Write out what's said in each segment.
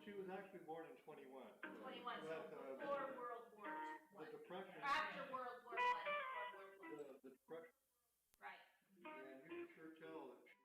she was actually born in 21. 21, so But, before World War the I. Depression. After World War I, before World War II. The Depression. Right. And you can sure tell that she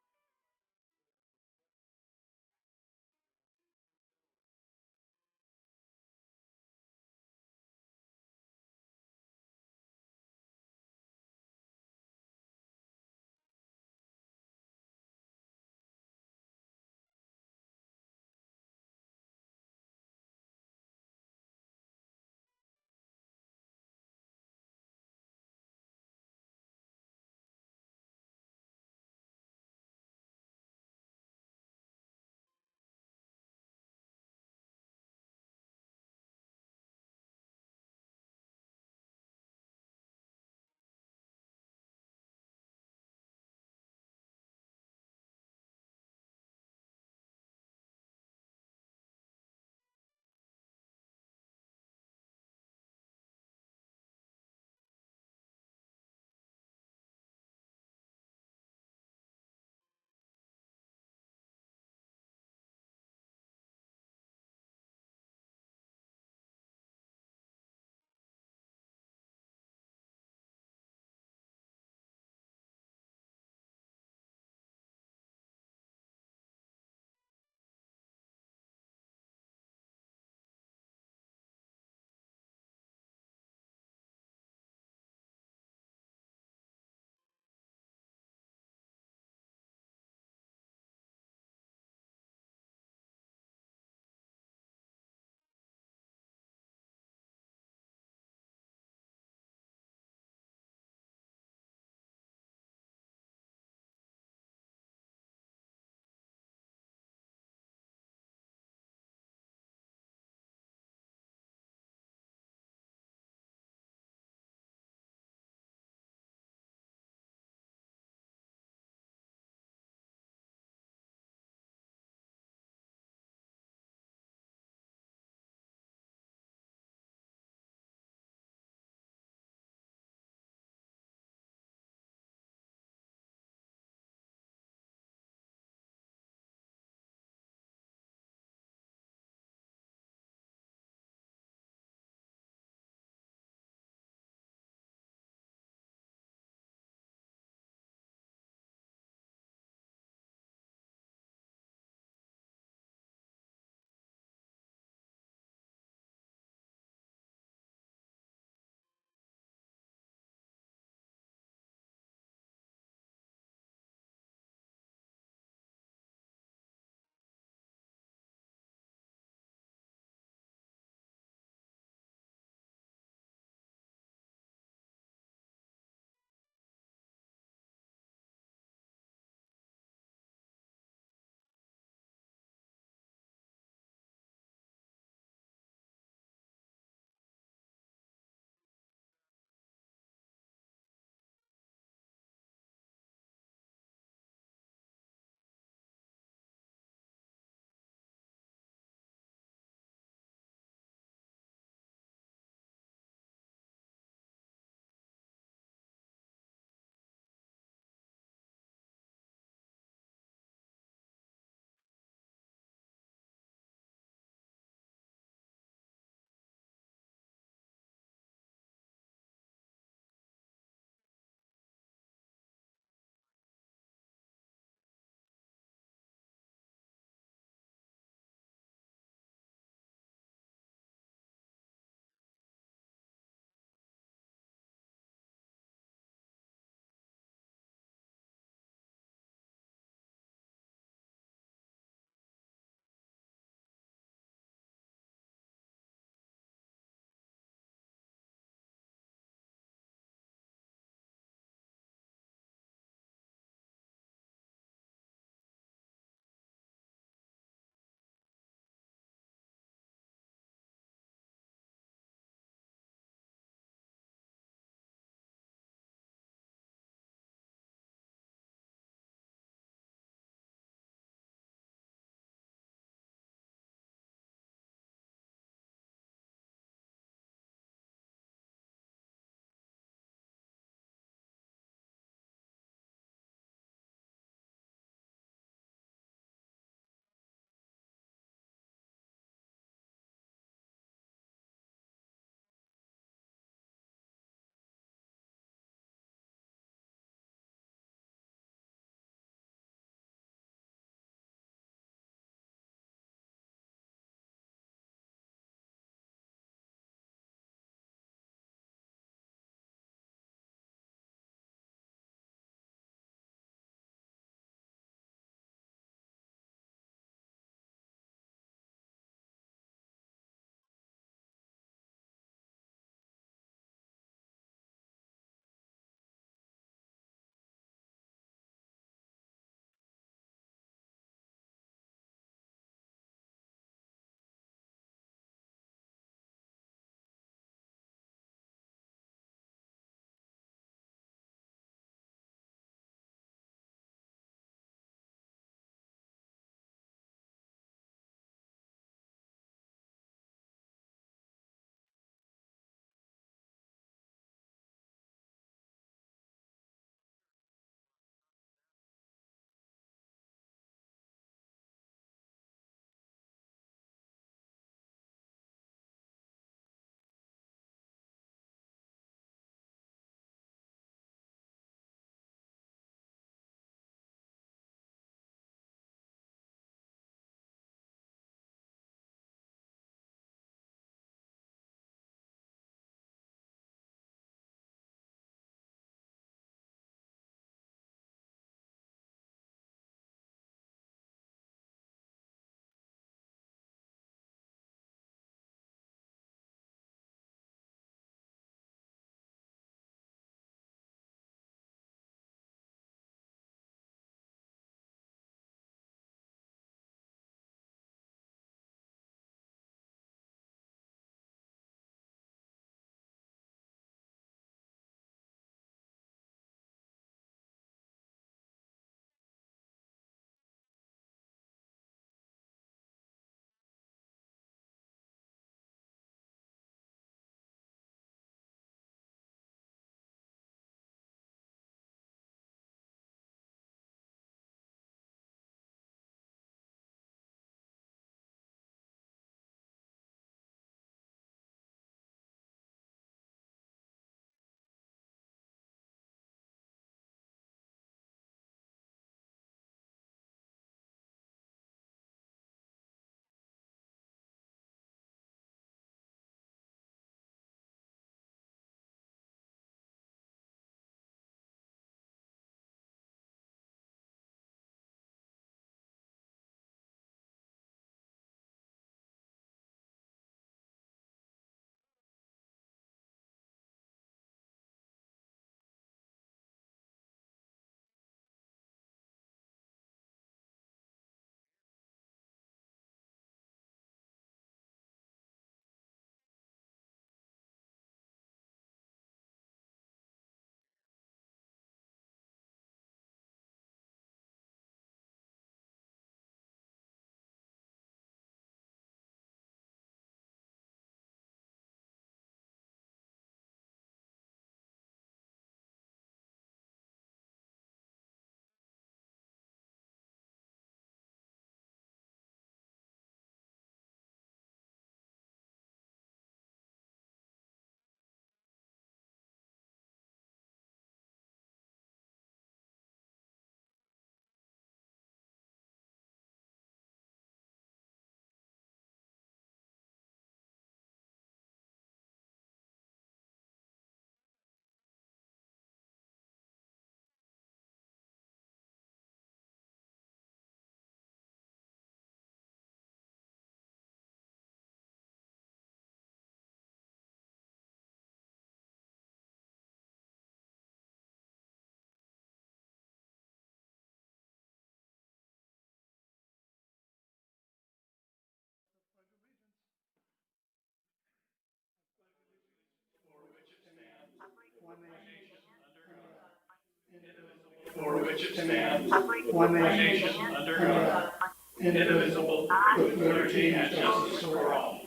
which it stands, one one nation, nation, under God, indivisible, with liberty and justice for all.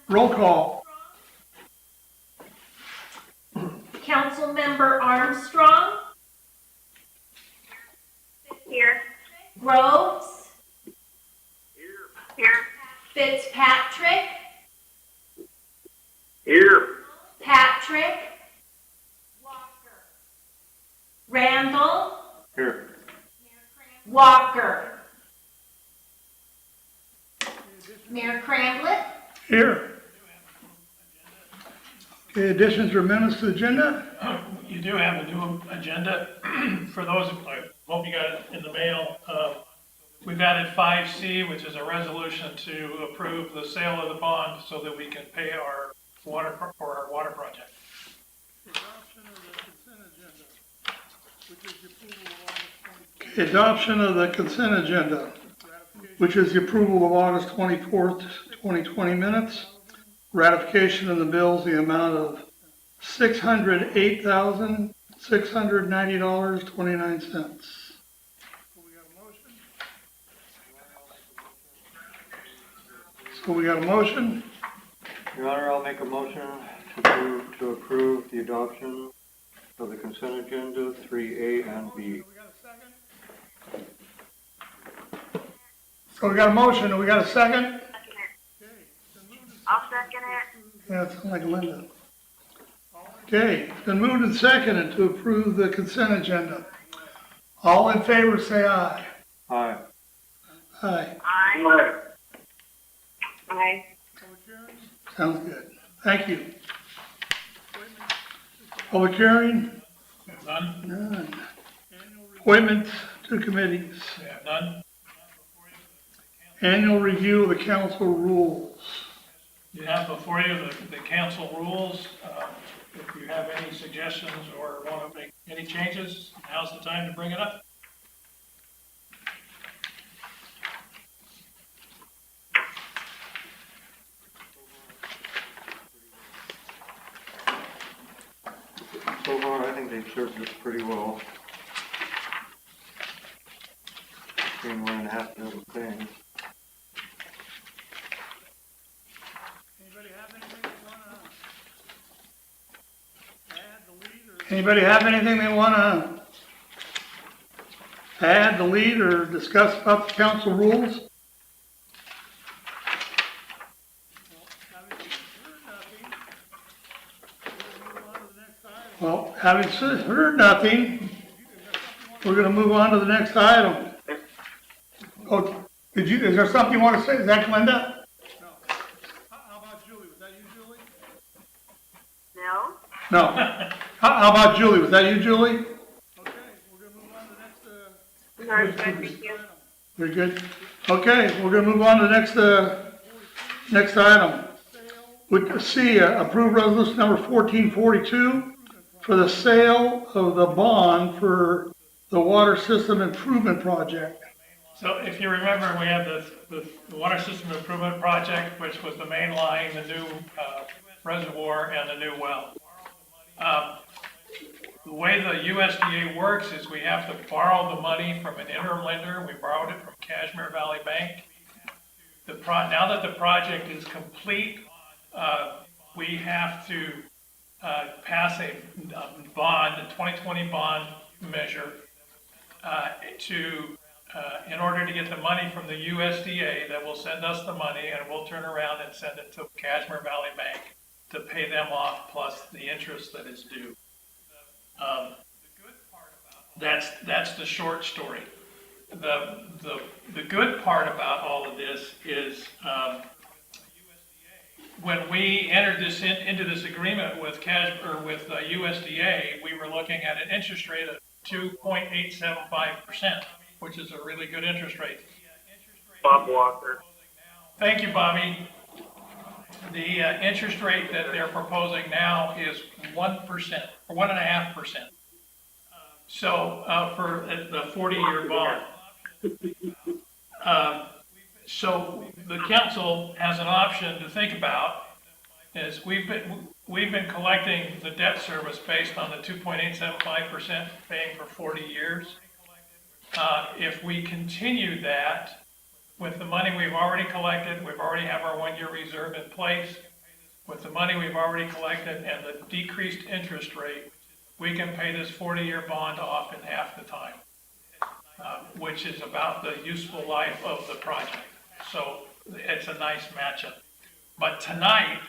Roll call. Councilmember Armstrong, Here. Groves, Here. Fitzpatrick, Here. Patrick, Randall, Here. Walker. Mayor Cramblett, Here. Okay, additions or amendments to the agenda? You do have a new agenda. For those, I hope you got it in the mail. We've added 5C, which is a resolution to approve the sale of the bond so that we can pay our water, for our water project. Adoption of the consent agenda, which is the approval of August 24th, 2020 minutes. Ratification of the bills, the amount of $608,690.29. So we got a motion. Your Honor, I'll make a motion to approve the adoption of the consent agenda 3A and B. So we got a motion, and we got a second? I'll second it. Yeah, it sounds like Linda. Okay, it's been moved and seconded to approve the consent agenda. All in favor, say aye. Aye. Aye. Aye. Aye. Sounds good. Thank you. Public hearing? We have none? None. Appointments to committees. We have none? Annual review of the council rules. You have before you the council rules. If you have any suggestions or want to make any changes, now's the time to bring it up. So far, I think they've served us pretty well. Seen 1.5 dozen things. Anybody have anything they want to add, delete, or discuss about the council rules? Well, having heard nothing, we're going to move on to the next item. Oh, is there something you want to say? Is that Glenda? No. No. How about Julie? Was that you, Julie? No, it's good, thank you. Very good. Okay, we're gonna move on to the next item. Would see approve resolution number 1442 for the sale of the bond for the water system improvement project. So if you remember, we had the water system improvement project, which was the main line, the new reservoir, and the new well. The way the USDA works is we have to borrow the money from an interim lender. We borrowed it from Cashmere Valley Bank. Now that the project is complete, we have to pass a bond, a 2020 bond measure, in order to get the money from the USDA that will send us the money, and we'll turn around and send it to Cashmere Valley Bank to pay them off plus the interest that is due. That's the short story. The good part about all of this is when we entered into this agreement with USDA, we were looking at an interest rate of 2.875%, which is a really good interest rate. Bob Walker. Thank you, Bobby. The interest rate that they're proposing now is 1%, or 1.5%. So for the 40-year bond. So the council has an option to think about is we've been collecting the debt service based on the 2.875% paying for 40 years. If we continue that with the money we've already collected, we've already have our 1-year reserve in place. With the money we've already collected and the decreased interest rate, we can pay this 40-year bond off in half the time, which is about the useful life of the project. So it's a nice matchup. But tonight,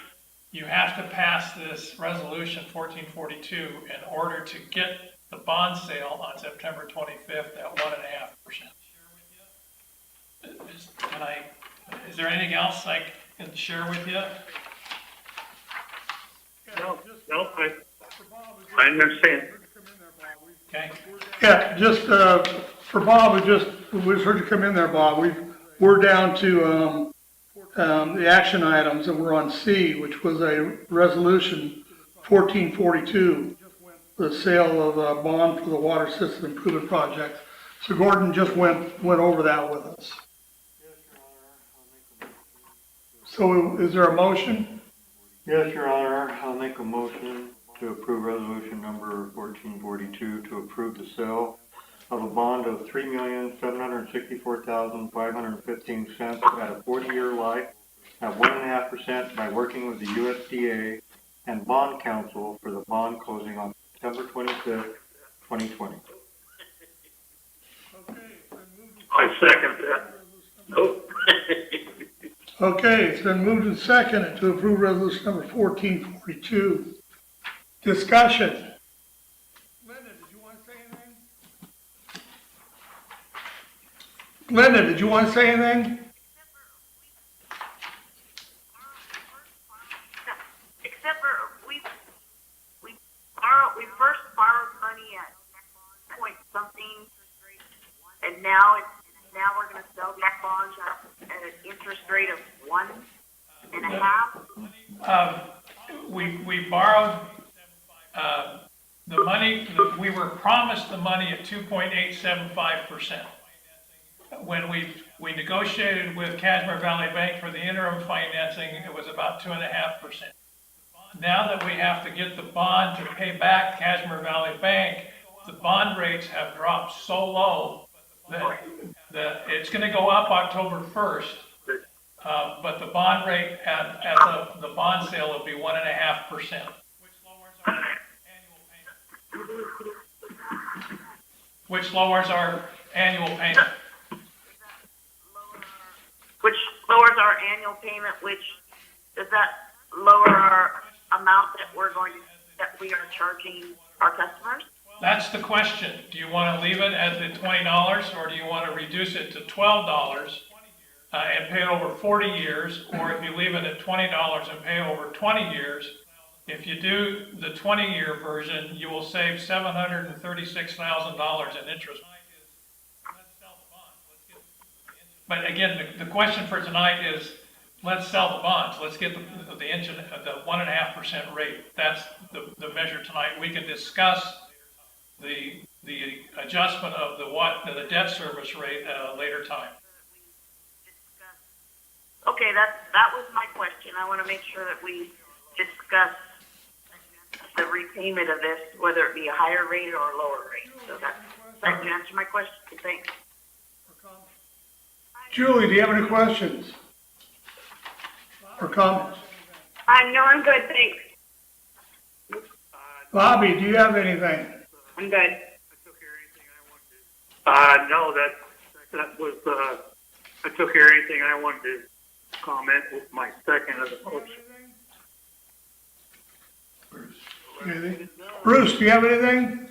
you have to pass this resolution 1442 in order to get the bond sale on September 25th at 1.5%. Is there anything else I can share with you? No, I understand. Okay. Yeah, just, for Bob, we just heard you come in there, Bob. We're down to, the action items that were on C, which was a resolution 1442, the sale of a bond for the water system improvement project. So Gordon just went over that with us. So is there a motion? Yes, Your Honor, I'll make a motion to approve resolution number 1442 to approve the sale of a bond of $3,764,515 at a 40-year life at 1.5% by working with the USDA and Bond Council for the bond closing on September 25th, 2020. I second that. Nope. Okay, it's been moved and seconded to approve resolution number 1442. Discussion. Linda, did you want to say anything? Linda, did you want to say anything? Except for we first borrowed money at point something, and now we're going to sell these bonds at an interest rate of 1.5%. We borrowed the money, we were promised the money at 2.875%. When we negotiated with Cascade Valley Bank for the interim financing, it was about 2.5%. Now that we have to get the bond to pay back Cascade Valley Bank, the bond rates have dropped so low that it's going to go up October 1st, but the bond rate at the bond sale will be 1.5%, which lowers our annual payment. Which lowers our annual payment, which does that lower our amount that we are charging our customers? That's the question. Do you want to leave it at the $20, or do you want to reduce it to $12 and pay it over 40 years? Or if you leave it at $20 and pay over 20 years, if you do the 20-year version, you will save $736,000 in interest. But again, the question for tonight is, let's sell the bonds. Let's get the 1.5% rate. That's the measure tonight. We can discuss the adjustment of the debt service rate at a later time. Okay, that was my question. I want to make sure that we discuss the repayment of this, whether it be a higher rate or a lower rate. So that can answer my question. Thanks. Julie, do you have any questions or comments? No, I'm good, thanks. Bobby, do you have anything? I'm good. No, that was, I took care of anything I wanted to comment with my second of the motion. Anything? Bruce, do you have anything?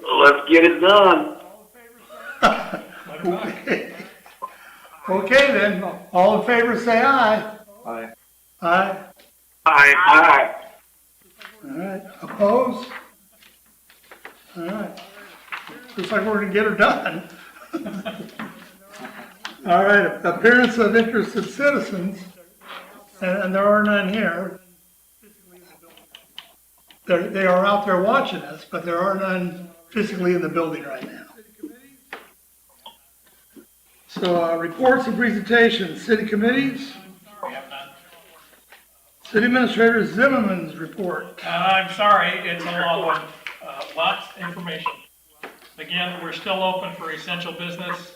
Let's get it done. Okay. Okay then, all in favor say aye. Aye. Aye. Aye. All right, opposed? All right, looks like we're gonna get her done. All right, appearance of interested citizens, and there are none here. They are out there watching us, but there are none physically in the building right now. So, reports and presentations, city committees? We have none. City Administrator Zimmerman's report. I'm sorry, it's a long one, lots of information. Again, we're still open for essential business,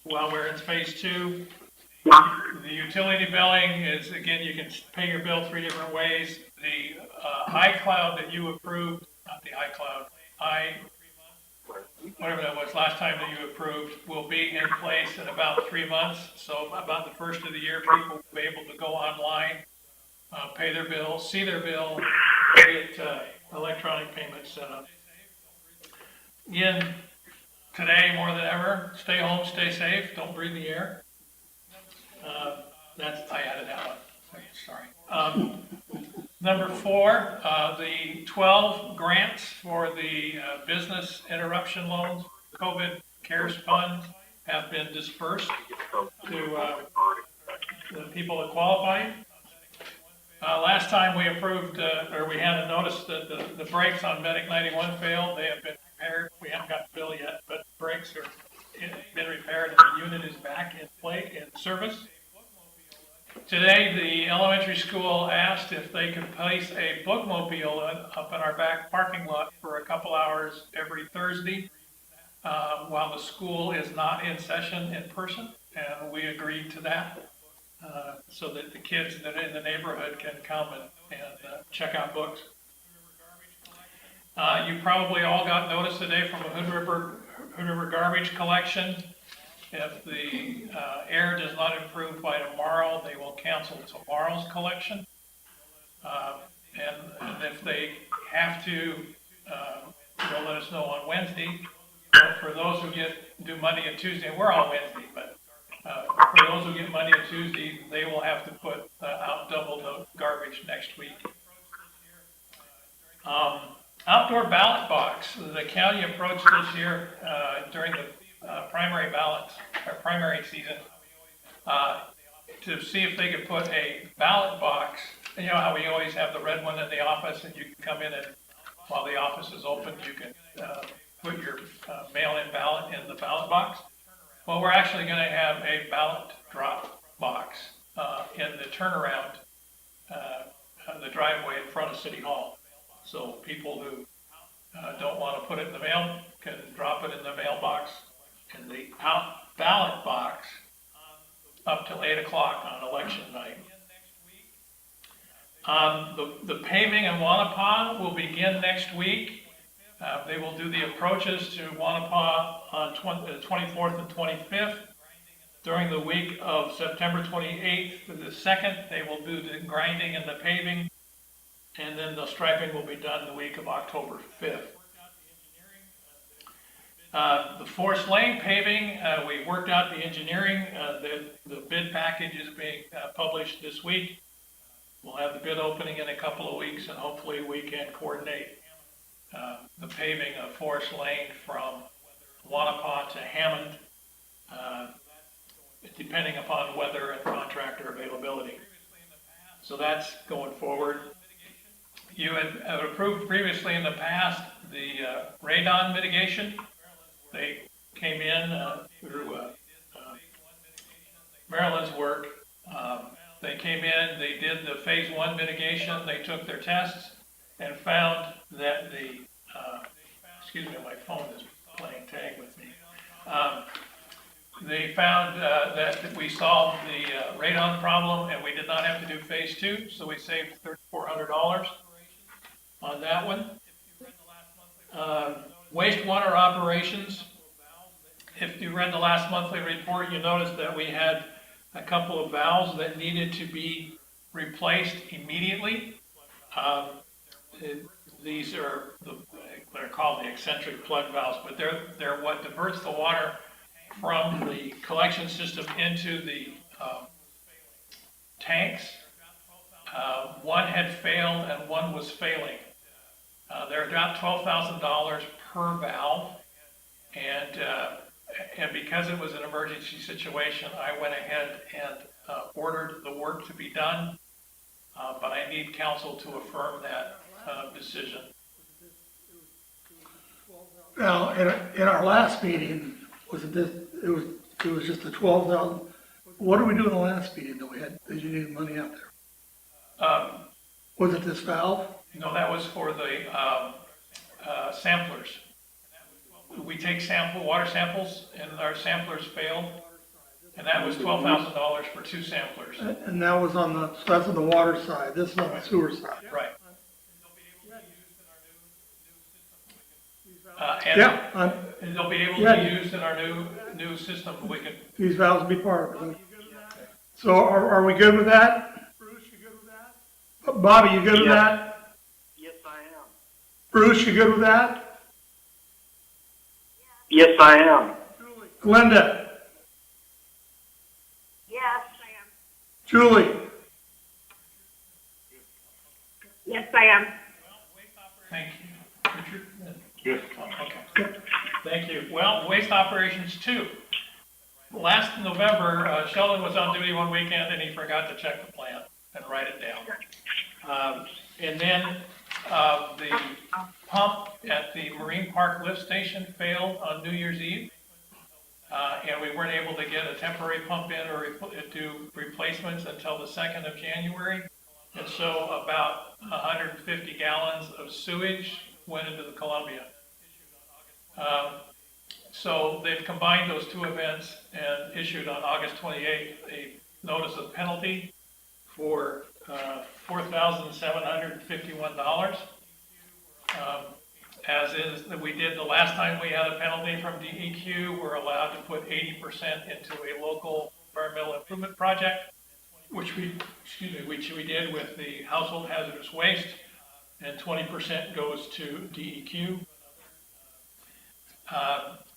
while we're in phase 2. The utility billing is, again, you can pay your bill 3 different ways. The iCloud that you approved, not the iCloud, whatever that was last time that you approved, will be in place in about 3 months. So about the first of the year, people will be able to go online, pay their bill, see their bill, get electronic payments set up. Again, today more than ever, stay home, stay safe, don't breathe the air. I added that one, sorry. Number 4, the 12 grants for the business interruption loans, COVID CARES funds have been dispersed to the people that qualify. Last time we approved, or we had a notice that the brakes on Medic 91 failed. They have been repaired. We haven't got the bill yet, but brakes are been repaired and the unit is back in service. Today, the elementary school asked if they could place a bookmobile up in our back parking lot for a couple hours every Thursday while the school is not in session in person, and we agreed to that so that the kids that are in the neighborhood can come and check out books. You probably all got notice today from the Hood River garbage collection. If the air does not improve by tomorrow, they will cancel tomorrow's collection. And if they have to, they'll let us know on Wednesday. But for those who do Monday and Tuesday, and we're on Wednesday, but for those who get Monday and Tuesday, they will have to put out double the garbage next week. Outdoor ballot box. The county approached this year during the primary ballots, or primary season, to see if they could put a ballot box. You know how we always have the red one in the office, and you can come in and while the office is open, you can put your mail-in ballot in the ballot box. Well, we're actually going to have a ballot drop box in the turnaround, the driveway in front of City Hall. So people who don't want to put it in the mail can drop it in the mailbox in the ballot box up till 8 o'clock on election night. The paving in Wanapa will begin next week. They will do the approaches to Wanapa on the 24th and 25th. During the week of September 28th to the 2nd, they will do the grinding and the paving, and then the striping will be done the week of October 5th. The Forest Lane paving, we worked out the engineering. The bid package is being published this week. We'll have the bid opening in a couple of weeks, and hopefully we can coordinate the paving of Forest Lane from Wanapa to Hammond, depending upon weather and contractor availability. So that's going forward. You had approved previously in the past the radon mitigation. They came in through Maryland's work. They came in, they did the phase 1 mitigation, they took their tests and found that the, excuse me, my phone is playing tag with me. They found that we solved the radon problem and we did not have to do phase 2, so we saved $3,400 on that one. Wastewater operations. If you read the last monthly report, you noticed that we had a couple of valves that needed to be replaced immediately. These are they're called the eccentric plug valves, but they're what diverts the water from the collection system into the tanks. One had failed and one was failing. They're about $12,000 per valve, and because it was an emergency situation, I went ahead and ordered the work to be done, but I need council to affirm that decision. Now, in our last meeting, wasn't this, it was just the 12,000. What did we do in the last meeting that we had, that you needed money out there? Was it this valve? No, that was for the, samplers. We take water samples, and our samplers failed, and that was $12,000 for 2 samplers. And that was on the, so that's on the water side, this is on the sewer side. Right. Yeah, And they'll be able to Yeah. be used in our new system. We can, these valves will be part of it. So are we good with that? Bruce, you good with that? Bobby, you good with Yeah. that? Yes, I am. Bruce, you good with that? Yes, I am. Glenda, Yes, I am. Julie, Yes, I am. thank you. Richard? Yes. Okay. Thank you. Well, waste operations 2. Last November, Sheldon was on duty one weekend and he forgot to check the plant and write it down. And then, the pump at the Marine Park lift station failed on New Year's Eve. And we weren't able to get a temporary pump in or do replacements until the 2nd of January. And so about 150 gallons of sewage went into the Columbia. So they've combined those 2 events and issued on August 28th a notice of penalty for $4,751. As is that we did the last time we had a penalty from DEQ, we're allowed to put 80% into a local environmental improvement project, which we did with the household hazardous waste, and 20% goes to DEQ.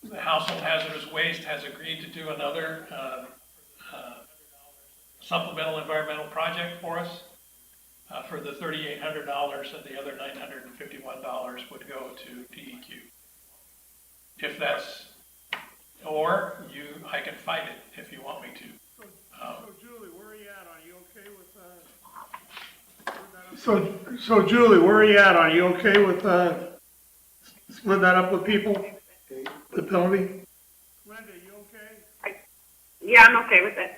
The household hazardous waste has agreed to do another supplemental environmental project for us for the $3,800, and the other $951 would go to DEQ. If that's, or I can fight it if you want me to. So Julie, where are you at? Are you okay with, So Julie, where are you at? Are you okay with, split that up with people? The penalty? Glenda, you okay? Yeah, I'm okay with it.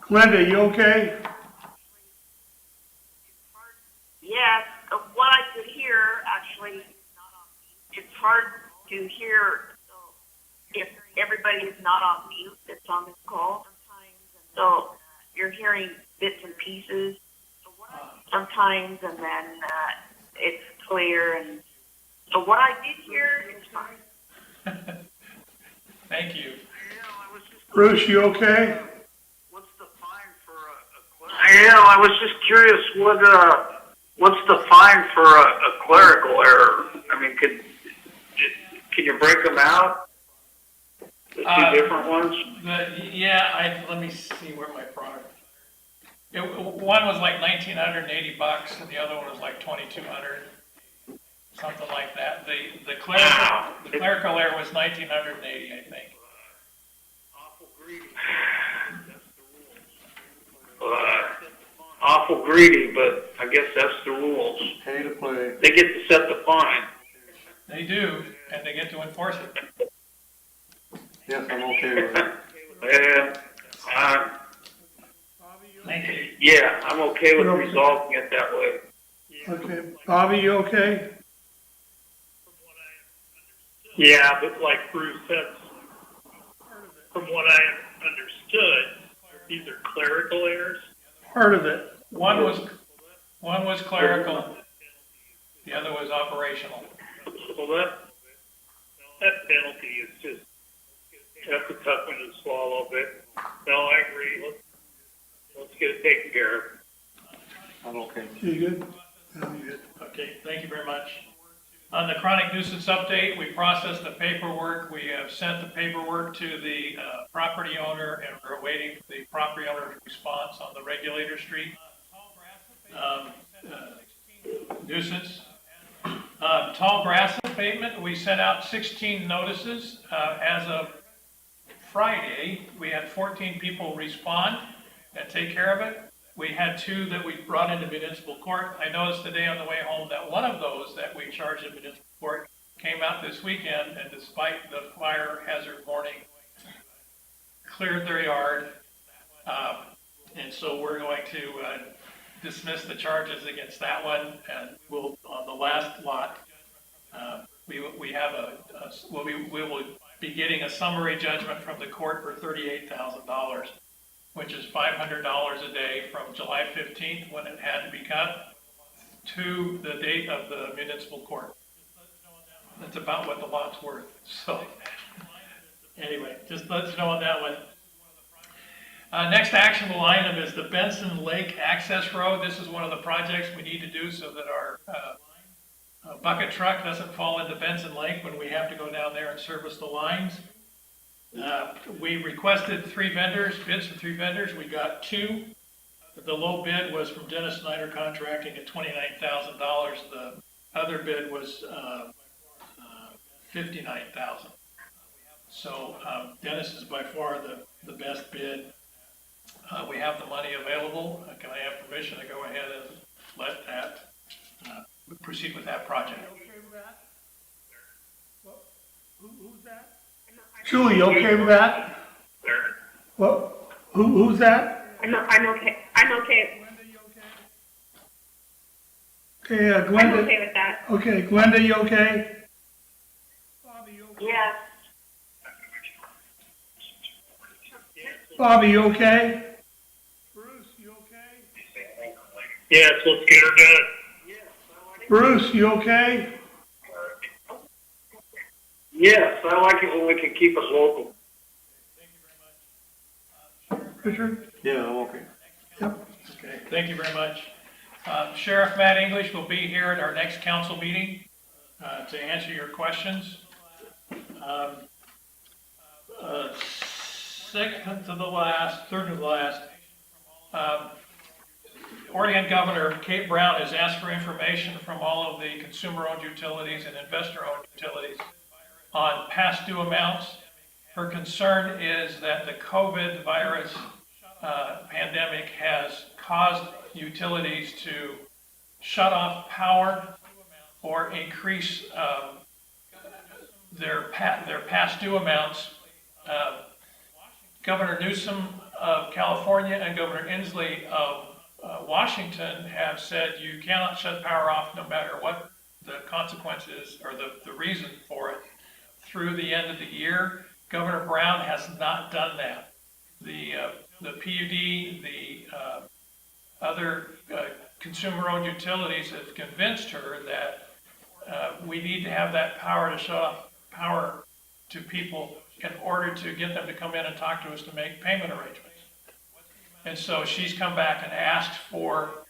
Glenda, you okay? Yes, what I could hear, actually, it's hard to hear if everybody is not on mute that's on this call. So you're hearing bits and pieces sometimes, and then it's clear. And so what I did hear is fine. Thank you. Bruce, you okay? What's the fine for I was just curious, what's the fine for a clerical error? I mean, can you break them out? The 2 different ones? Let me see where my product. One was like $1,980, and the other one was like $2,200, something like that. The clerical error was $1,980, I think. Awful greedy. Awful greedy, but I guess that's the rules. Pay to play. They get to set the fine. They do, and they get to enforce it. Yes, I'm okay with it. Yeah, Thank you. yeah, I'm okay with resolving it that way. Okay. Bobby, you okay? Yeah, but like Bruce said, from what I understood, these are clerical errors. Part of it. One was clerical, the other was operational. So that penalty is just, that's a tough one to swallow, but no, I agree. Let's get it taken care of. I'm okay. You good? I'm good. Okay, thank you very much. On the chronic nuisance update, we processed the paperwork. We have sent the paperwork to the property owner, and we're awaiting the property owner's response on the Regulator Street nuisance. Tall grass abatement, we sent out 16 notices. As of Friday, we had 14 people respond and take care of it. We had 2 that we brought into municipal court. I noticed today on the way home that one of those that we charged in municipal court came out this weekend, and despite the fire hazard warning, cleared their yard. And so we're going to dismiss the charges against that one, and we'll, on the last lot, we will be getting a summary judgment from the court for $38,000, which is $500 a day from July 15th, when it had to be cut, to the date of the municipal court. That's about what the lot's worth. So anyway, just let us know on that one. Next actionable item is the Benson Lake Access Road. This is one of the projects we need to do so that our bucket truck doesn't fall into Benson Lake when we have to go down there and service the lines. We requested bids from three vendors. We got two. The low bid was from Dennis Snyder Contracting at $29,000. The other bid was $59,000. So Dennis is by far the best bid. We have the money available. Can I have permission to go ahead and let that proceed with that project? Okay with that? Who's that? Julie, you okay with that? What? Who's that? I'm okay. I'm okay. Okay, I'm Glenda. okay with that. Okay, Glenda, you okay? Yes. Bobby, you okay? Bruce, you okay? Yes, let's get her done. Bruce, you okay? Yes, I like it when we can keep us local. Richard? Yeah, I'm okay. Yep. Okay, thank you very much. Sheriff Matt English will be here at our next council meeting to answer your questions. Third to the last, Oregon Governor Kate Brown has asked for information from all of the consumer-owned utilities and investor-owned utilities on past due amounts. Her concern is that the COVID virus pandemic has caused utilities to shut off power or increase their past due amounts. Governor Newsom of California and Governor Inslee of Washington have said you cannot shut power off no matter what the consequences or the reason for it through the end of the year. Governor Brown has not done that. The PUD, the other consumer-owned utilities have convinced her that we need to have that power to shut off power to people in order to get them to come in and talk to us to make payment arrangements. And so she's come back and asked for,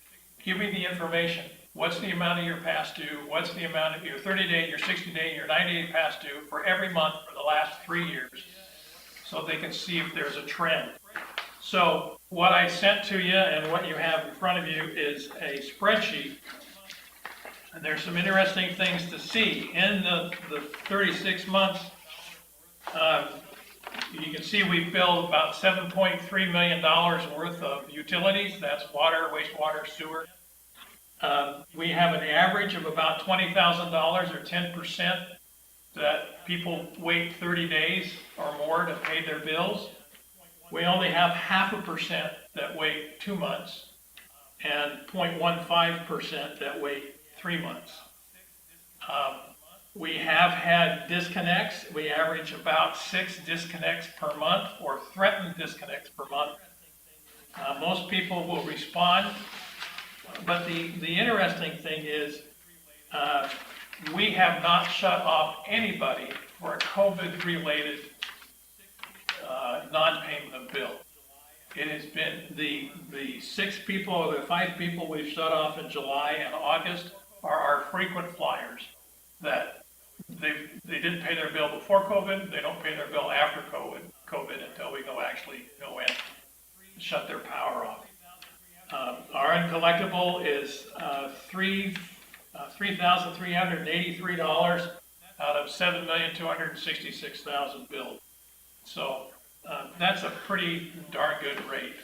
give me the information. What's the amount of your past due? What's the amount of your 30-day, your 60-day, your 90-day past due for every month for the last 3 years, so they can see if there's a trend. So what I sent to you and what you have in front of you is a spreadsheet. And there's some interesting things to see. In the 36 months, you can see we billed about $7.3 million worth of utilities. That's water, wastewater, sewer. We have an average of about $20,000 or 10% that people wait 30 days or more to pay their bills. We only have 0.5% that wait 2 months and 0.15% that wait 3 months. We have had disconnects. We average about 6 disconnects per month or threatened disconnects per month. Most people will respond, but the interesting thing is we have not shut off anybody for a COVID-related non-payment of bill. It has been the 6 people or the 5 people we've shut off in July and August are our frequent flyers that they didn't pay their bill before COVID. They don't pay their bill after COVID until we actually go in and shut their power off. Our uncollectible is $3,383 out of $7,266,000 billed. So that's a pretty darn good rate,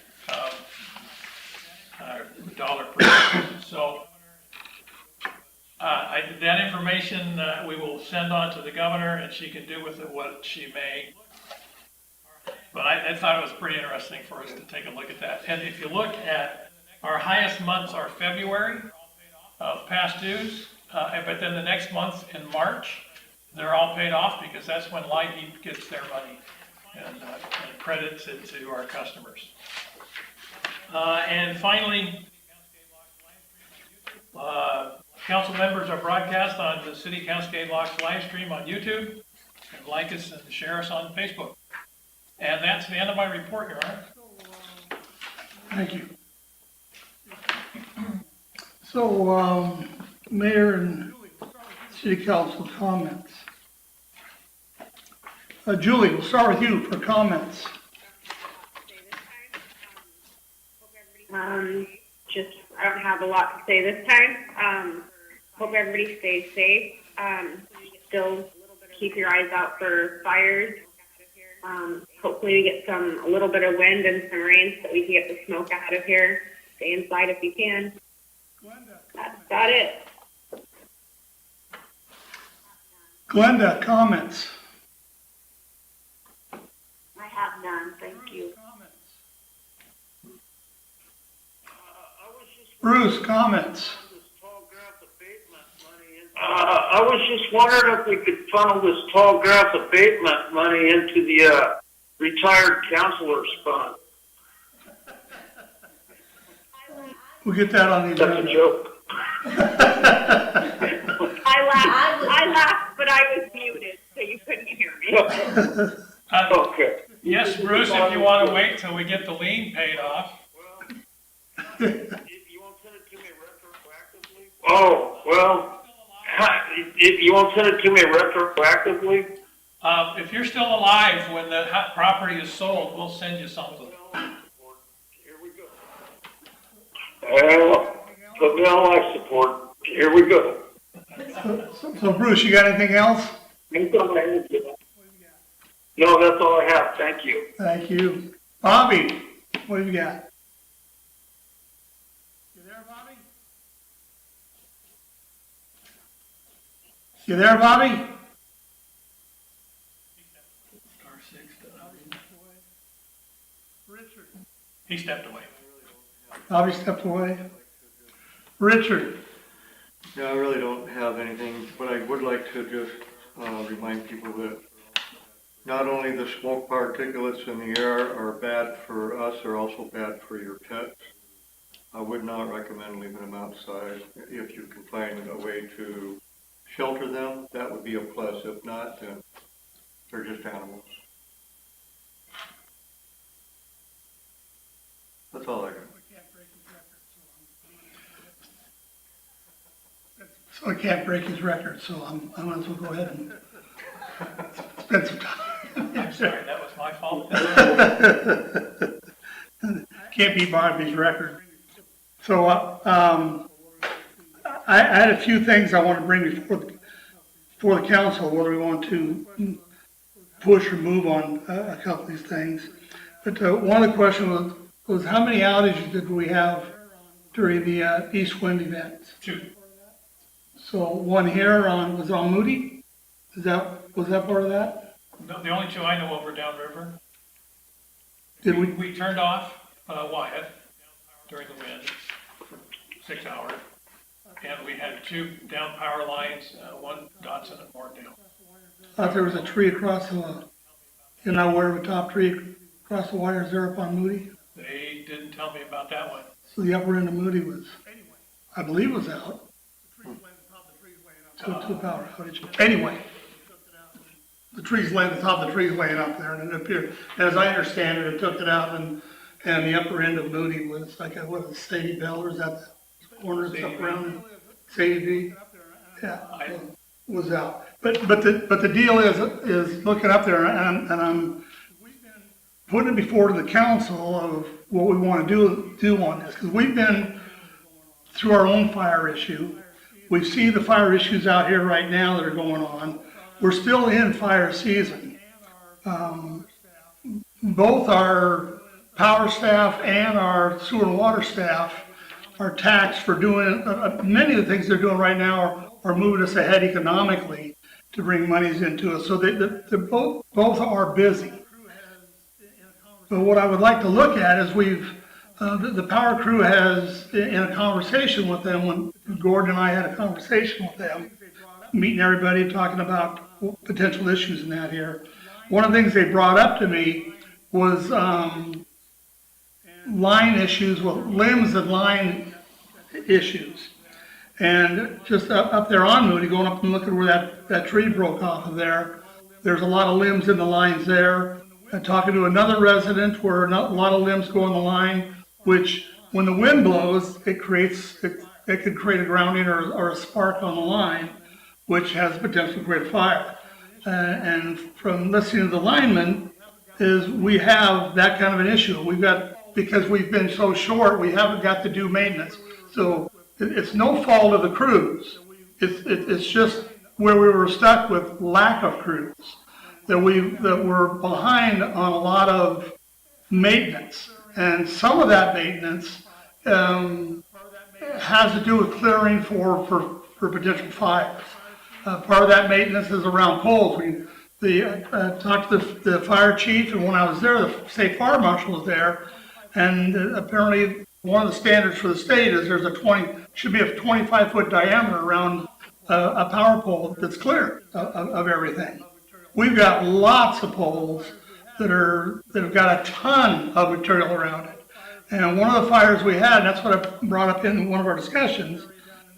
dollar per day. So that information we will send on to the governor, and she can do with it what she may. But I thought it was pretty interesting for us to take a look at that. And if you look at Our highest months are February of past dues, but then the next month in March, they're all paid off because that's when Light Heat gets their money and credits it to our customers. And finally, council members are broadcast on the City Cascade Locks live stream on YouTube, and like us and share us on Facebook. And that's the end of my report, Your Honor. Thank you. So, Mayor and City Council comments. Julie, we'll start with you for comments. Just, I don't have a lot to say this time. Hope everybody stays safe. Still keep your eyes out for fires. Hopefully we get a little bit of wind and some rain so we can get the smoke out of here. Stay inside if you can. That's about it. Glenda, comments. I have none, thank you. Bruce, comments. I was just wondering if we could funnel this tall grass abatement money into the, retired counselor's fund. We'll get that on the That's a agenda. joke. I laughed, but I was muted, so you couldn't hear me. Okay. Yes, Bruce, if you want to wait till we get the lien paid off. You won't send it to me retroactively? Oh, well, you won't send it to me retroactively? If you're still alive when the property is sold, we'll send you something. Here we go. Well, put me on life support. Here we go. So Bruce, you got anything else? No, that's all I have. Thank you. Thank you. Bobby, what have you got? You there, Bobby? You there, Bobby? Richard. He stepped away. Bobby stepped away. Richard. Yeah, I really don't have anything, but I would like to just remind people that not only the smoke particulates in the air are bad for us, they're also bad for your pets. I would not recommend leaving them outside. If you can find a way to shelter them, that would be a plus. If not, then they're just animals. That's all I got. So I can't break his record, so I might as well go ahead and spend some time. I'm sorry, that was my fault. Can't beat Bobby's record. So, I had a few things I want to bring before the council, whether we want to push or move on a couple of these things. But one of the questions was how many outages did we have during the east wind event? 2. So one here was on Moody? Was that part of that? No, the only 2 I know of were downriver. Did we? We turned off Wyatt during the wind for 6 hours. And we had 2 down power lines, one Dotson and Morndale. Thought there was a tree across you're not aware of a top tree across the wires there up on Moody? They didn't tell me about that one. So the upper end of Moody was, I believe was out. To a power outage. Anyway, the trees laying, the top of the trees laying up there, and it appeared, as I understand it, it took it out, and the upper end of Moody was like, what is it, Sadie Bell, or is that the corner that's up around Sadie V? Yeah, was out. But the deal is looking up there, and I'm putting it before the council of what we want to do on this, because we've been through our own fire issue. We see the fire issues out here right now that are going on. We're still in fire season. Both our power staff and our sewer and water staff are taxed for doing, many of the things they're doing right now are moving us ahead economically to bring monies into us. So they both are busy. But what I would like to look at is we've the power crew has, in a conversation with them, when Gordon and I had a conversation with them, meeting everybody, talking about potential issues in that here. One of the things they brought up to me was line issues, well, limbs and line issues. And just up there on Moody, going up and looking where that tree broke off of there, there's a lot of limbs in the lines there. And talking to another resident where a lot of limbs go in the line, which when the wind blows, it could create a grounding or a spark on the line, which has potential to create a fire. And from listening to the linemen, is we have that kind of an issue. Because we've been so short, we haven't got to do maintenance. So it's no fault of the crews. It's just where we were stuck with lack of crews. That we're behind on a lot of maintenance. And some of that maintenance has to do with clearing for potential fires. Part of that maintenance is around poles. We talked to the fire chief, and when I was there, the state fire marshal was there, and apparently one of the standards for the state is should be a 25-foot diameter around a power pole that's clear of everything. We've got lots of poles that have got a ton of material around it. And one of the fires we had, and that's what I brought up in one of our discussions,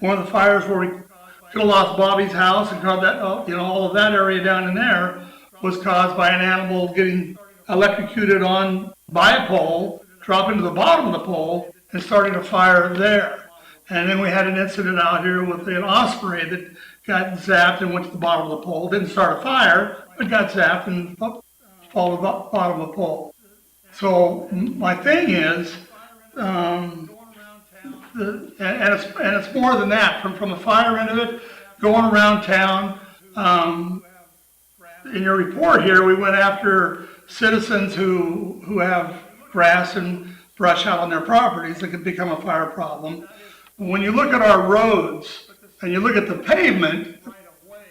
one of the fires where we could have lost Bobby's house and caused that, all of that area down in there was caused by an animal getting electrocuted on by a pole, dropping to the bottom of the pole, and starting a fire there. And then we had an incident out here with an osprey that got zapped and went to the bottom of the pole. Didn't start a fire, but got zapped and fell to the bottom of the pole. So my thing is, and it's more than that. From the fire end of it, going around town. In your report here, we went after citizens who have grass and brush out on their properties that could become a fire problem. When you look at our roads and you look at the pavement,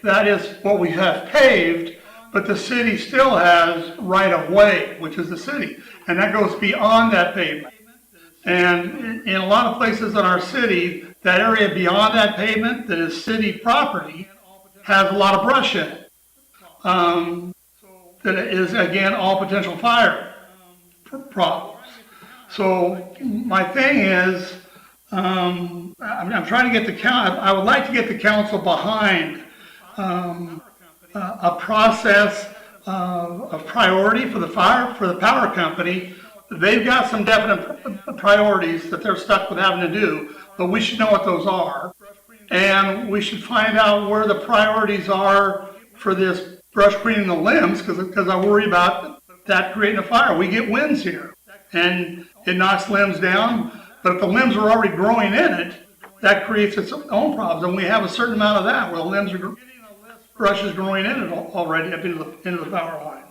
that is what we have paved, but the city still has right of way, which is the city, and that goes beyond that pavement. And in a lot of places in our city, that area beyond that pavement that is city property has a lot of brush in it. That is, again, all potential fire problems. So my thing is, I'm trying to get I would like to get the council behind a process of priority for the power company. They've got some definite priorities that they're stuck with having to do, but we should know what those are. And we should find out where the priorities are for this brush cleaning the limbs, because I worry about that creating a fire. We get winds here, and it knocks limbs down, but if the limbs are already growing in it, that creates its own problems, and we have a certain amount of that, where the limbs brush is growing in it already up into the power lines.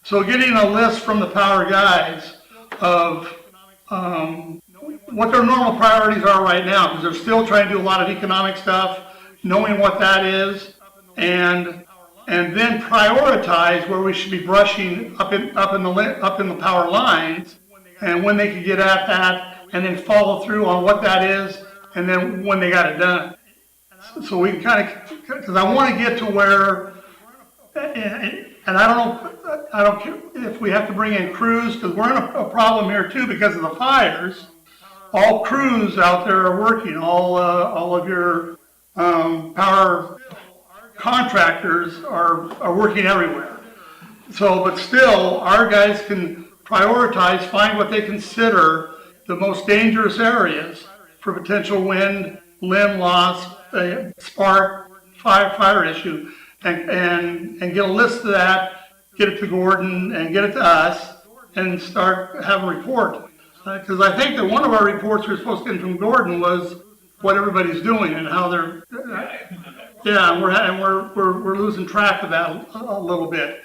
So getting a list from the power guys of what their normal priorities are right now, because they're still trying to do a lot of economic stuff, knowing what that is, and then prioritize where we should be brushing up in the power lines, and when they could get at that, and then follow through on what that is, and then when they got it done. So we can kind of, because I want to get to where, and I don't care if we have to bring in crews, because we're in a problem here too because of the fires. All crews out there are working, all of your power contractors are working everywhere. So, but still, our guys can prioritize, find what they consider the most dangerous areas for potential wind, limb loss, spark, fire issue, and get a list of that, get it to Gordon, and get it to us, and start having a report. Because I think that one of our reports we were supposed to get from Gordon was what everybody's doing and how they're, yeah, we're losing track of that a little bit.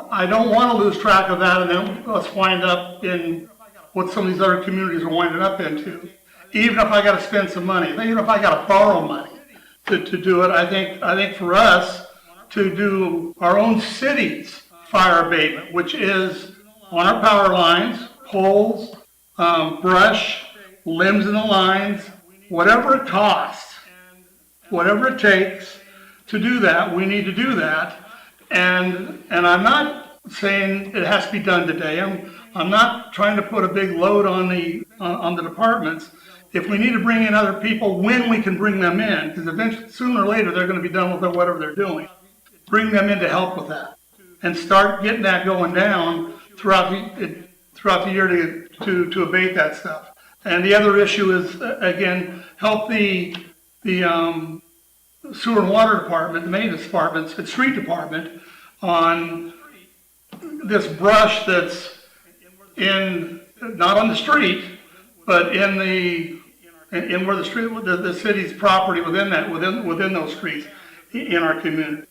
I don't want to lose track of that and then let's wind up in what some of these other communities are winding up into. Even if I got to spend some money, even if I got to borrow money to do it, I think for us to do our own city's fire abatement, which is on our power lines, poles, brush, limbs in the lines, whatever it costs, whatever it takes to do that, we need to do that. And I'm not saying it has to be done today. I'm not trying to put a big load on the departments. If we need to bring in other people, when we can bring them in, because eventually, sooner or later, they're going to be done with whatever they're doing. Bring them in to help with that, and start getting that going down throughout the year to abate that stuff. And the other issue is, again, help the sewer and water department, the maintenance departments, and street department on this brush that's not on the street, but in where the city's property within those streets in our community.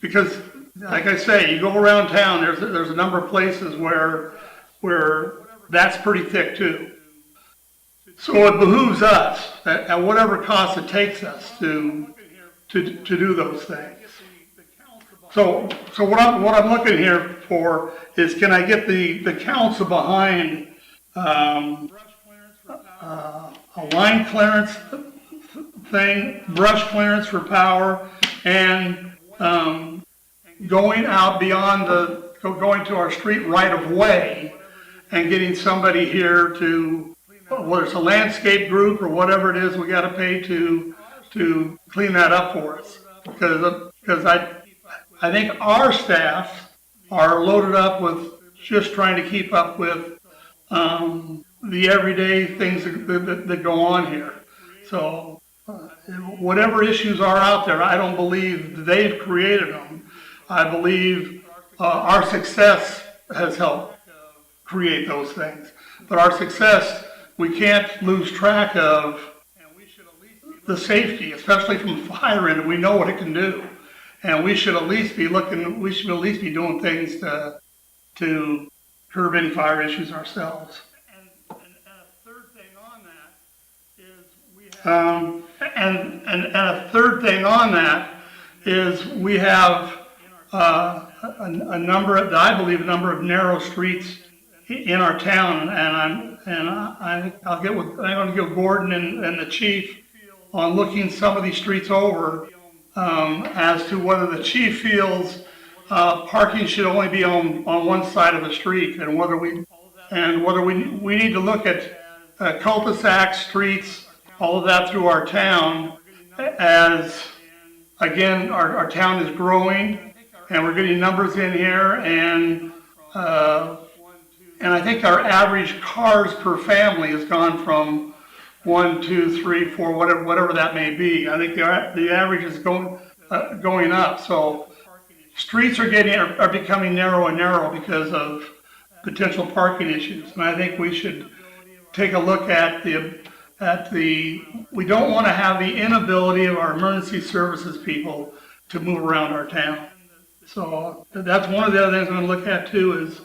Because, like I say, you go around town, there's a number of places where that's pretty thick too. So it behooves us, at whatever cost it takes us, to do those things. So what I'm looking here for is, can I get the council behind a line clearance thing, brush clearance for power, and going out beyond going to our street right of way and getting somebody here to, whether it's a landscape group or whatever it is we got to pay to clean that up for us. Because I think our staff are loaded up with just trying to keep up with the everyday things that go on here. So whatever issues are out there, I don't believe they've created them. I believe our success has helped create those things. But our success, we can't lose track of the safety, especially from fire in it. We know what it can do. And we should at least be doing things to curb any fire issues ourselves. And a third thing on that is we have a number of narrow streets in our town, and I'm going to give Gordon and the chief on looking some of these streets over, as to whether the chief feels parking should only be on one side of the street, and whether we need to look at cul-de-sac streets, all of that through our town, as again our town is growing and we're getting numbers in here, and I think our average cars per family has gone from 1, 2, 3, 4, whatever that may be. I think the average is going up. So streets are becoming narrow and narrow because of potential parking issues. And I think we should take a look at we don't want to have the inability of our emergency services people to move around our town. So that's one of the other things I'm going to look at too, is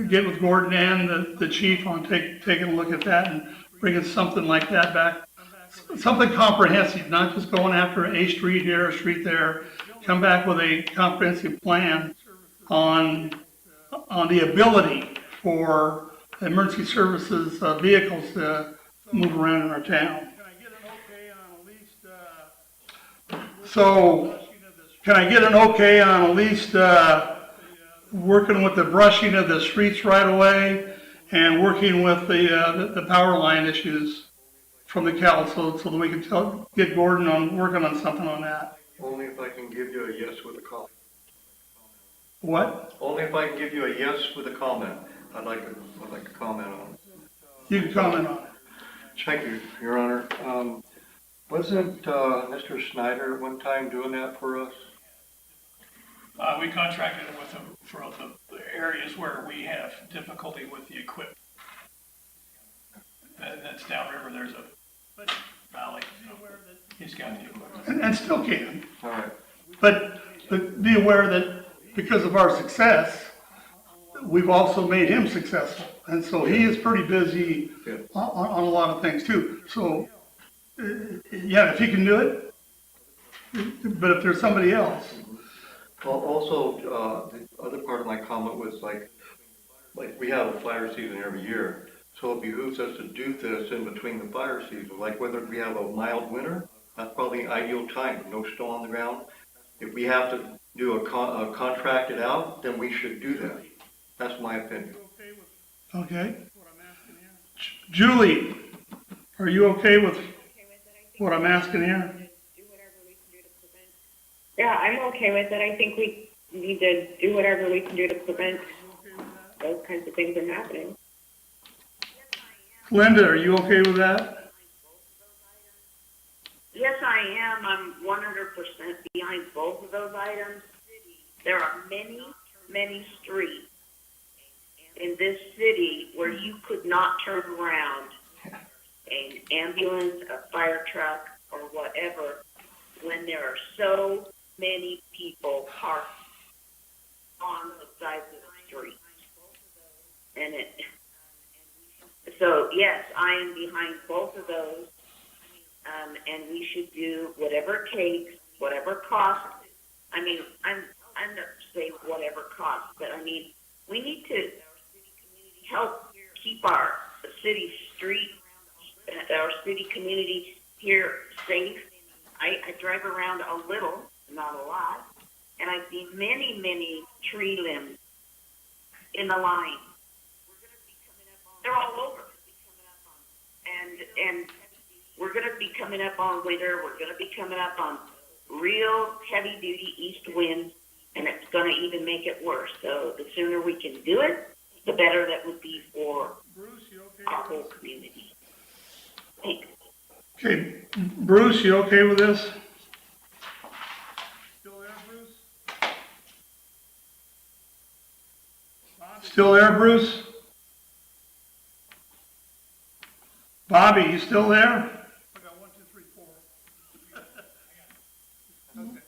get with Gordon and the chief on taking a look at that and bringing something like that back. Something comprehensive, not just going after a street here, a street there. Come back with a comprehensive plan on the ability for emergency services vehicles to move around in our town. So, can I get an okay on at least working with the brushing of the streets right away and working with the power line issues from the council, so that we can get Gordon on working on something on that? Only if I can give you a yes with a comment. What? Only if I can give you a yes with a comment. I'd like to comment on it. You can comment on it. Thank you, Your Honor. Wasn't Mr. Snyder at one time doing that for us? We contracted with them for the areas where we have difficulty with the equipment. And that's downriver, there's a valley, so he's got the equipment. And still can. All right. But be aware that because of our success, we've also made him successful. And so he is pretty busy on a lot of things too. So, yeah, if he can do it, but if there's somebody else. Well, also, the other part of my comment was like we have a fire season every year. So it behooves us to do this in between the fire seasons, like whether we have a mild winter, that's probably ideal time, no snow on the ground. If we have to do a contracted out, then we should do that. That's my opinion. Okay. Julie, are you okay with what I'm asking here? Yeah, I'm okay with it. I think we need to do whatever we can do to prevent those kinds of things from happening. Linda, are you okay with that? Yes, I am. I'm 100% behind both of those items. There are many, many streets in this city where you could not turn around an ambulance, a fire truck, or whatever when there are so many people parked on the sides of the street. And so yes, I am behind both of those. And we should do whatever it takes, whatever costs. I mean, I'm not saying whatever costs, but I mean, we need to help keep our city streets, our city community here safe. I drive around a little, not a lot, and I see many, many tree limbs in the line. They're all over. And we're going to be coming up on winter. We're going to be coming up on real heavy-duty east winds, and it's going to even make it worse. So the sooner we can do it, the better that would be for our whole community. Thanks. Okay, Bruce, you okay with this? Still there, Bruce? Still there, Bruce? Bobby, you still there? I got 1, 2, 3, 4. Okay.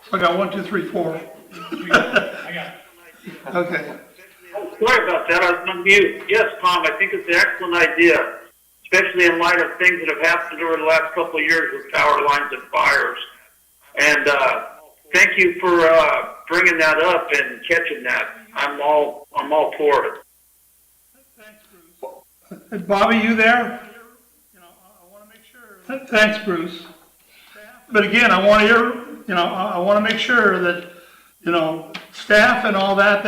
So I got 1, 2, 3, 4. I got it. Okay. Sorry about that, I was on mute. Yes, Tom, I think it's an excellent idea, especially in light of things that have happened over the last couple of years with power lines and fires. And thank you for bringing that up and catching that. I'm all for it. Thanks, Bruce. Bobby, you there? I want to make sure. Thanks, Bruce. But again, I want to hear, I want to make sure that, staff and all that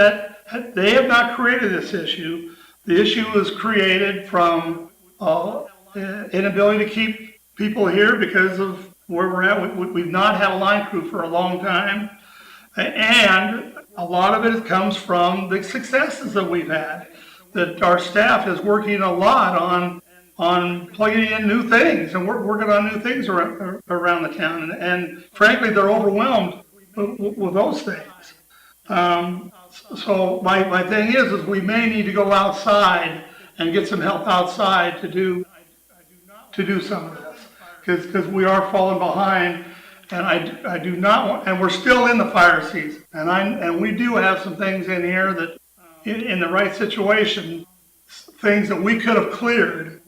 they have not created this issue. The issue was created from inability to keep people here because of where we're at. We've not had a line crew for a long time. And a lot of it comes from the successes that we've had. That our staff is working a lot on plugging in new things, and we're working on new things around the town. And frankly, they're overwhelmed with those things. So my thing is we may need to go outside and get some help outside to do some of this, because we are falling behind, and I do not want, and we're still in the fire season, and we do have some things in here that in the right situation, things that we could have cleared.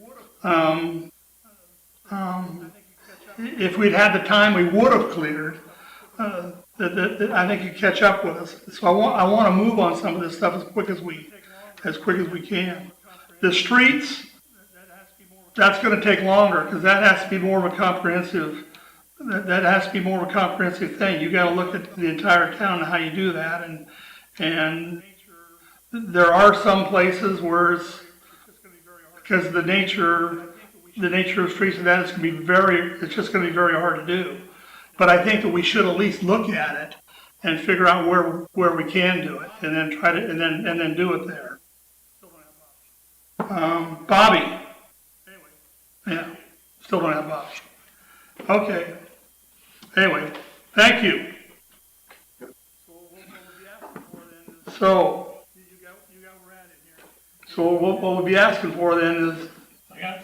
If we'd had the time, we would have cleared. That I think you catch up with us. So I want to move on some of this stuff as quick as we can. The streets, that's going to take longer because that has to be more of a comprehensive. That has to be more of a comprehensive thing. You got to look at the entire town and how you do that, and there are some places where because of the nature of streets and that, it's just going to be very hard to do. But I think that we should at least look at it and figure out where we can do it, and then try to and then do it there. Bobby. Yeah, still don't have Bobby. Okay. Anyway, thank you. So what we'll be asking for then is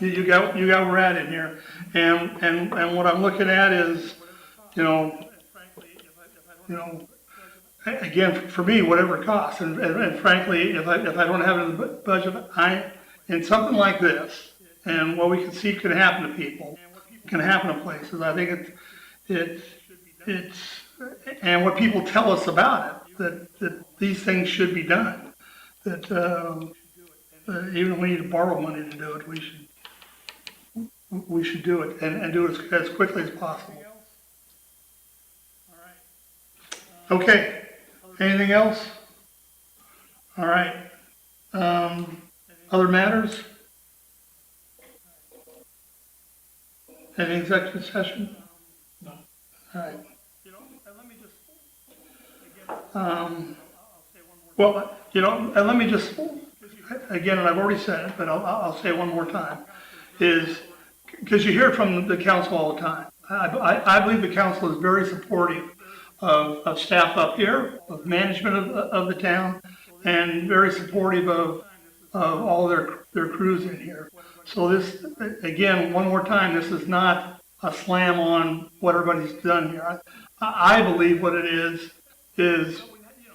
you got where we're at in here, and what I'm looking at is, again, for me, whatever it costs, and frankly, if I don't have it in the budget, in something like this, and what we can see can happen to people, can happen to places. I think it's and what people tell us about it, that these things should be done, that even if we need to borrow money to do it, we should do it and do it as quickly as possible. Okay, anything else? All right. Other matters? Any executive session? No. All right. Well, and let me just, again, and I've already said it, but I'll say it one more time, is, because you hear from the council all the time. I believe the council is very supportive of staff up here, of management of the town, and very supportive of all their crews in here. So this, again, one more time, this is not a slam on what everybody's done here. I believe what it is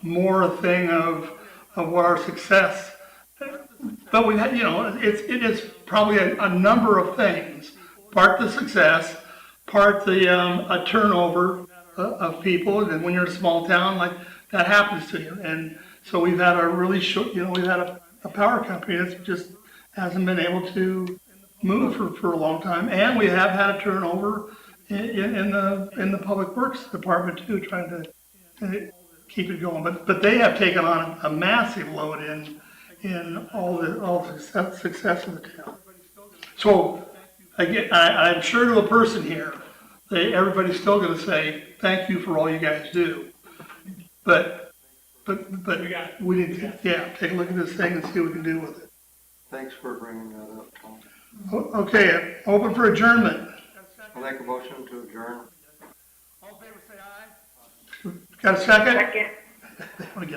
more a thing of what our success, but we had, it is probably a number of things. Part the success, part the a turnover of people, and when you're in a small town, like that happens to you. And so we've had a really short, we've had a power company that just hasn't been able to move for a long time, and we have had a turnover in the public works department too, trying to keep it going. But they have taken on a massive load in all the success of the town. So again, I'm sure to a person here, everybody's still going to say thank you for all you guys do. But we need to take a look at this thing and see what we can do with it. Thanks for bringing that up, Tom. Okay, open for adjournment. I'll make a motion to adjourn. Got a second? Second. I wanna get